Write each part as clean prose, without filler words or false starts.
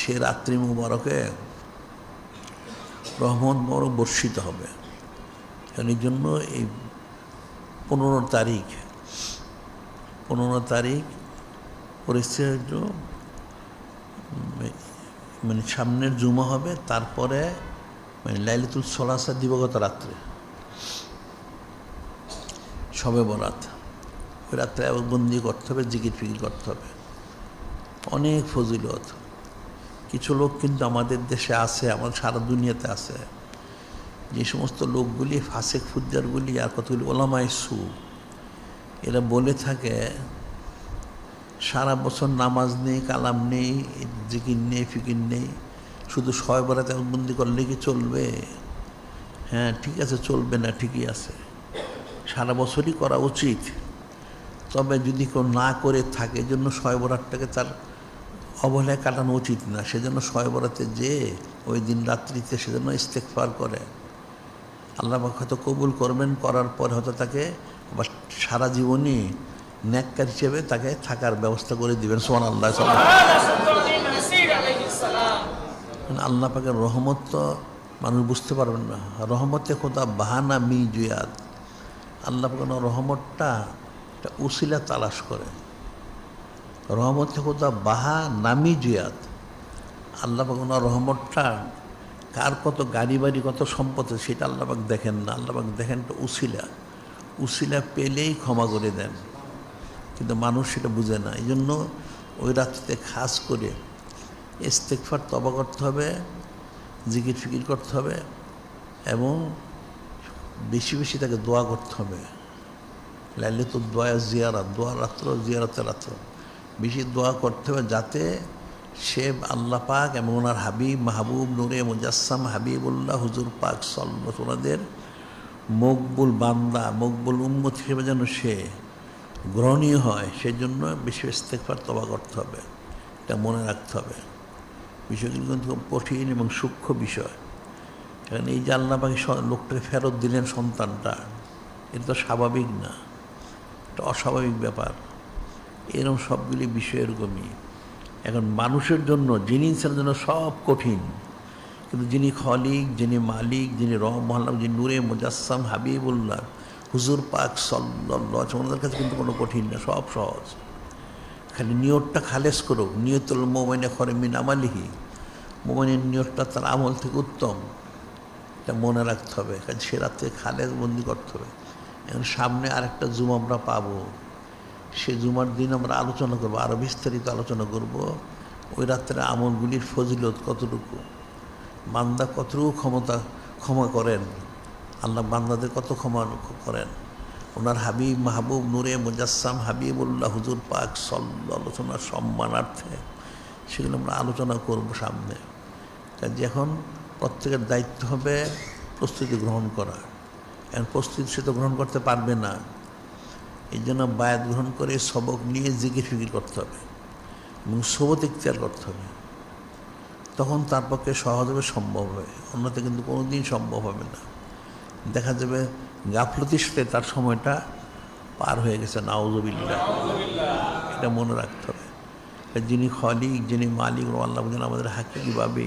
সে রাত্রি মুবারকে রহমত বড় বর্ষিত হবে। এই জন্য এই 15 তারিখ পরিস্থিতি মানে সামনের জুমা হবে, তারপরে মানে লাইলাতুল সলাসা দিবগত রাত্রে শবে বরাত, ওই রাত্রে বন্দি করতে হবে, জিকির ফিকির করতে হবে, অনেক ফজিলত। কিছু লোক কিন্তু আমাদের দেশে আছে, আমাদের সারা দুনিয়াতে আছে, যে সমস্ত লোকগুলি ফাসেক ফুজ্জারগুলি আর কতগুলি ওলামায়ে সু, এরা বলে থাকে সারা বছর নামাজ নেই, কালাম নেই, জিকির নেই, ফিকির নেই, শুধু শবে বরাতে বন্দি করলে কি চলবে? হ্যাঁ ঠিক আছে, চলবে না, ঠিকই আছে, সারা বছরই করা উচিত। তবে যদি কেউ না করে থাকে, জন্য শবে বরাতটাকে তার অবহেলায় কাটানো উচিত না। সেজন্য শবে বরাতে যে ওই দিন রাত্রিতে সেজন্য ইস্তেগফার করে, আল্লাহ পাক হয়তো কবুল করবেন, করার পর হয়তো তাকে আবার সারা জীবনই নেককার হিসেবে তাকে থাকার ব্যবস্থা করে দিবেন। সুবহানাল্লাহ। আল্লাহ পাকের রহমত তো মানুষ বুঝতে পারবেন না। রহমতে খোদা বাহানা মি জুয়াদ, আল্লাহ পাকের রহমতটা একটা উসিলা তালাশ করে। রহমতে খোদা বাহা নামি জুয়াদ, আল্লাহ পাক ওনার রহমতটা কার কত গাড়ি বাড়ি কত সম্পদ সেটা আল্লাহ পাক দেখেন না। আল্লাহ পাক দেখেন তো উসিলা পেলেই ক্ষমা করে দেন, কিন্তু মানুষ সেটা বুঝে না। এই জন্য ওই রাত্রিতে খাস করে ইস্তেগফার তওবা করতে হবে, জিকির ফিকির করতে হবে, এবং বেশি বেশি তাকে দোয়া করতে হবে। লাইলাতুল দোয়া জিয়ারাত, দোয়া রাত্র, জিয়ারতের রাত্র বেশি দোয়া করতে হবে, যাতে সে আল্লাহ পাক এবং ওনার হাবিব মাহবুব নূরে মুজাসসাম হাবিবুল্লাহ হুজুর পাক সাল্লাল্লাহু ওনাদের মকবুল বান্দা, মকবুল উম্মত হিসেবে যেন সে গ্রহণীয় হয়, সেজন্য বেশি ইস্তেগফার তওবা করতে হবে। এটা মনে রাখতে হবে। বিষয়গুলো কিন্তু খুব কঠিন এবং সূক্ষ্ম বিষয়। কারণ এই যে আল্লাহ পাক লোকটাকে ফেরত দিলেন সন্তানটা, এটা তো স্বাভাবিক না, এটা অস্বাভাবিক ব্যাপার। এরকম সবগুলি বিষয় এরকমই। এখন মানুষের জন্য, জিনিসের জন্য সব কঠিন, কিন্তু যিনি খলিক, যিনি মালিক, যিনি রহমান, যিনি নূরে মুজাসসাম হাবিবুল্লাহ হুজুর পাক সাল্লাল্লাহু আলাইহি ওয়াসাল্লাম, ওনাদের কাছে কিন্তু কোনো কঠিন না, সব সহজ। খালি নিয়তটা খালেস করুক। নিয়তুল মুমিনি খায়রুম মিন আমালিহি, মুমিনের নিয়তটা তার আমল থেকে উত্তম, এটা মনে রাখতে হবে। কারণ সে রাত্রে খালেস বন্দি করতে হবে। এখন সামনে আরেকটা জুমা আমরা পাবো, সে জুমার দিন আমরা আলোচনা করবো, আরও বিস্তারিত আলোচনা করব ওই রাত্রে আমলগুলির ফজিলত কতটুকু, বান্দা কতটুকু ক্ষমা করেন, আল্লাহ বান্দাদের কত ক্ষমা করেন। ওনার হাবিব মাহবুব নূরে মুজাসসাম হাবিবুল্লাহ হুজুর পাক সাল্লাল্লাহু আলাইহি ওয়াসাল্লাম সম্মানার্থে সেগুলো আমরা আলোচনা করব সামনে। কাজে এখন প্রত্যেকের দায়িত্ব হবে প্রস্তুতি গ্রহণ করা। এখন প্রস্তুতি সে তো গ্রহণ করতে পারবে না, এই জন্য বায়াত গ্রহণ করে সবক নিয়ে জিকির ফিকির করতে হবে এবং সোবত ইখতিয়ার করতে হবে। তখন তার পক্ষে সহজভাবে সম্ভব হবে, অন্যতে কিন্তু কোনো দিন সম্ভব হবে না। দেখা যাবে গাফলতির সাথে তার সময়টা পার হয়ে গেছে। নাউযুবিল্লাহ। এটা মনে রাখতে হবে। যিনি খলিক, যিনি মালিক, আল্লাহ যেন আমাদের হাকিকিভাবে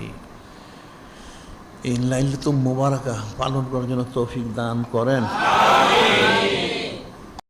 এই লাইলাতুল মুবারাকা পালন করার জন্য তৌফিক দান করেন।